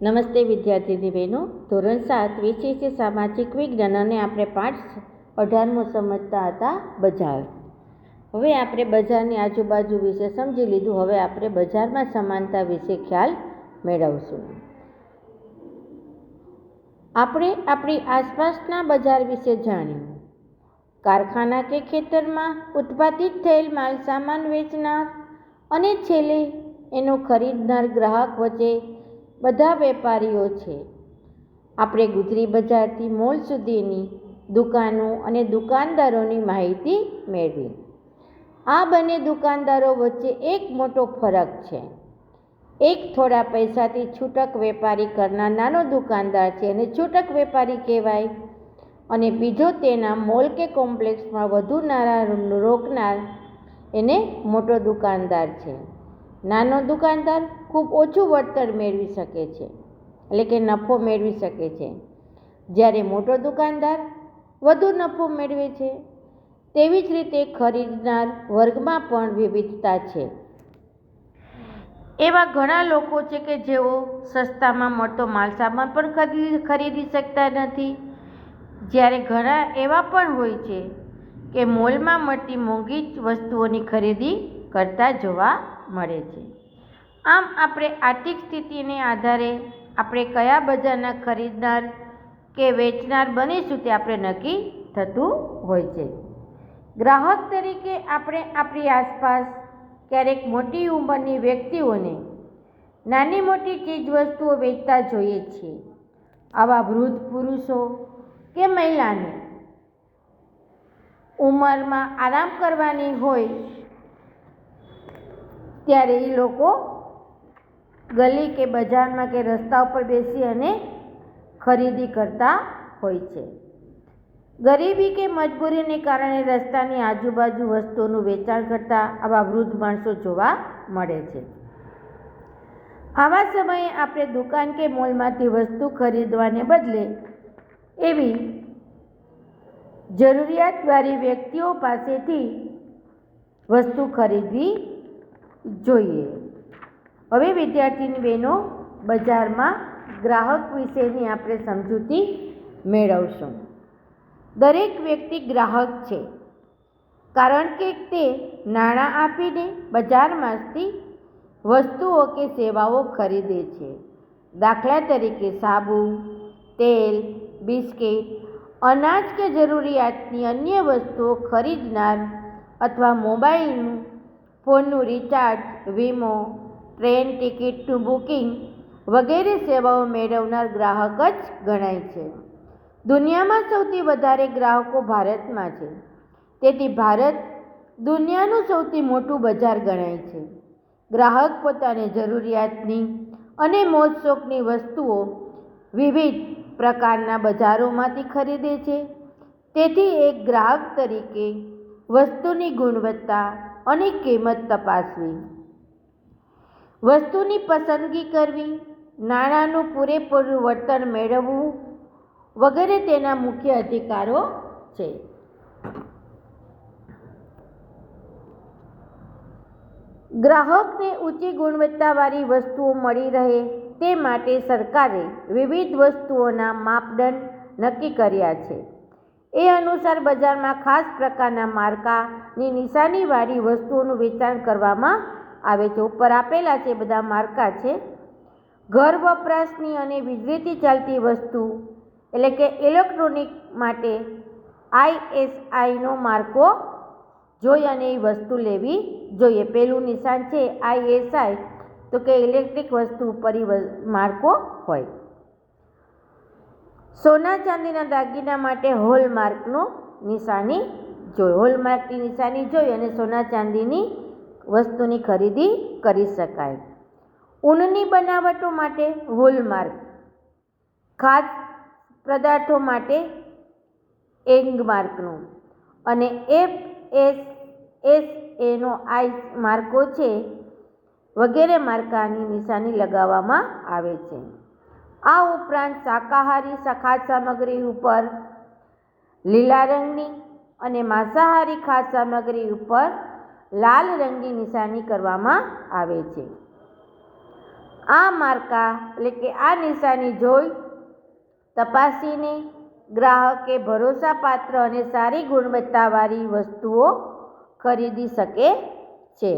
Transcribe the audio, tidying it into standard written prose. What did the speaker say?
નમસ્તે વિદ્યાર્થીની બહેનો. ધોરણ 7 વિષય છે સામાજિક વિજ્ઞાન અને આપણે પાઠ 18મો સમજતા હતા બજાર. હવે આપણે બજારની આજુબાજુ વિશે સમજી લીધું. હવે આપણે બજારમાં સમાનતા વિશે ખ્યાલ મેળવશું. આપણે આપણી આસપાસના બજાર વિશે જાણ્યું. કારખાના કે ખેતરમાં ઉત્પાદિત થયેલ માલ સામાન વેચનાર અને છેલ્લે એનો ખરીદનાર ગ્રાહક વચ્ચે બધા વેપારીઓ છે. આપણે ગુજરી બજારથી મોલ સુધીની દુકાનો અને દુકાનદારોની માહિતી મેળવી. આ બંને દુકાનદારો વચ્ચે એક મોટો ફરક છે. એક થોડા પૈસાથી છૂટક વેપારી કરનાર નાનો દુકાનદાર છે અને છૂટક વેપારી કહેવાય, અને બીજો તેના મોલ કે કોમ્પ્લેક્સમાં વધુ નાણાં રોકનાર એને મોટો દુકાનદાર છે. નાનો દુકાનદાર ખૂબ ઓછું વળતર મેળવી શકે છે, એટલે કે નફો મેળવી શકે છે, જ્યારે મોટો દુકાનદાર વધુ નફો મેળવે છે. તેવી જ રીતે ખરીદનાર વર્ગમાં પણ વિવિધતા છે. એવા ઘણા લોકો છે કે જેઓ સસ્તામાં મળતો માલસામાન પણ ખરીદી શકતા નથી, જ્યારે ઘણા એવા પણ હોય છે કે મોલમાં મળતી મોંઘી વસ્તુઓની ખરીદી કરતા જોવા મળે છે. આમ આપણે આર્થિક સ્થિતિને આધારે આપણે કયા બજારના ખરીદનાર કે વેચનાર બનીશું તે આપણે નક્કી થતું હોય છે. ગ્રાહક તરીકે આપણે આપણી આસપાસ ક્યારેક મોટી ઉંમરની વ્યક્તિઓને નાની મોટી ચીજવસ્તુઓ વેચતા જોઈએ છીએ. આવા વૃદ્ધ પુરુષો કે મહિલાને ઉંમરમાં આરામ કરવાની હોય ત્યારે એ લોકો ગલી કે બજારમાં કે રસ્તા ઉપર બેસી અને ખરીદી કરતા હોય છે. ગરીબી કે મજબૂરીને કારણે રસ્તાની આજુબાજુ વસ્તુઓનું વેચાણ કરતા આવા વૃદ્ધ માણસો જોવા મળે છે. આવા સમયે આપણે દુકાન કે મોલમાંથી વસ્તુ ખરીદવાને બદલે એવી જરૂરિયાતવાળી વ્યક્તિઓ પાસેથી વસ્તુ ખરીદવી જોઈએ. હવે વિદ્યાર્થીની બહેનો, બજારમાં ગ્રાહક વિશેની આપણે સમજૂતી મેળવશું. દરેક વ્યક્તિ ગ્રાહક છે, કારણ કે તે નાણાં આપીને બજારમાંથી વસ્તુઓ કે સેવાઓ ખરીદે છે. દાખલા તરીકે સાબુ, તેલ, બિસ્કિટ, અનાજ કે જરૂરિયાતની અન્ય વસ્તુઓ ખરીદનાર અથવા મોબાઈલ ફોનનું રિચાર્જ, વીમો, ટ્રેન ટિકિટનું બુકિંગ વગેરે સેવાઓ મેળવનાર ગ્રાહક જ ગણાય છે. દુનિયામાં સૌથી વધારે ગ્રાહકો ભારતમાં છે, તેથી ભારત દુનિયાનું સૌથી મોટું બજાર ગણાય છે. ગ્રાહક પોતાની જરૂરિયાતની અને મોજ શોખની વસ્તુઓ વિવિધ પ્રકારના બજારોમાંથી ખરીદે છે. તેથી એક ગ્રાહક તરીકે વસ્તુની ગુણવત્તા અને કિંમત તપાસવી, વસ્તુની પસંદગી કરવી, નાણાંનું પૂરેપૂરું વળતર મેળવવું વગેરે તેના મુખ્ય અધિકારો છે. ગ્રાહકને ઊંચી ગુણવત્તાવાળી વસ્તુઓ મળી રહે તે માટે સરકારે વિવિધ વસ્તુઓના માપદંડ નક્કી કર્યા છે. એ અનુસાર બજારમાં ખાસ પ્રકારના માર્કાની નિશાનીવાળી વસ્તુઓનું વેચાણ કરવામાં આવે છે. ઉપર આપેલા છે બધા માર્કા છે. ઘર વપરાશની અને વીજળીથી ચાલતી વસ્તુ એટલે કે ઇલેક્ટ્રોનિક માટે ISIનો માર્કો જોઈ અને એ વસ્તુ લેવી જોઈએ. પેલું નિશાન છે ISI, તો કે ઇલેક્ટ્રિક વસ્તુ ઉપર માર્કો હોય. સોના ચાંદીના દાગીના માટે હોલમાર્કનો નિશાની જોઈ, હોલમાર્કની નિશાની જોઈ અને સોના ચાંદીની વસ્તુની ખરીદી કરી શકાય. ઊનની બનાવટો માટે હોલમાર્ક, ખાદ્ય પદાર્થો માટે એંગમાર્કનું અને FSSAનો આઈ માર્કો છે વગેરે માર્કાની નિશાની લગાવવામાં આવે છે. આ ઉપરાંત શાકાહારી ખાદ્ય સામગ્રી ઉપર લીલા રંગની અને માંસાહારી ખાદ્ય સામગ્રી ઉપર લાલ રંગની નિશાની કરવામાં આવે છે. આ માર્કા એટલે કે આ નિશાની જોઈ તપાસીને ગ્રાહકે ભરોસાપાત્ર અને સારી ગુણવત્તાવાળી વસ્તુઓ ખરીદી શકે છે.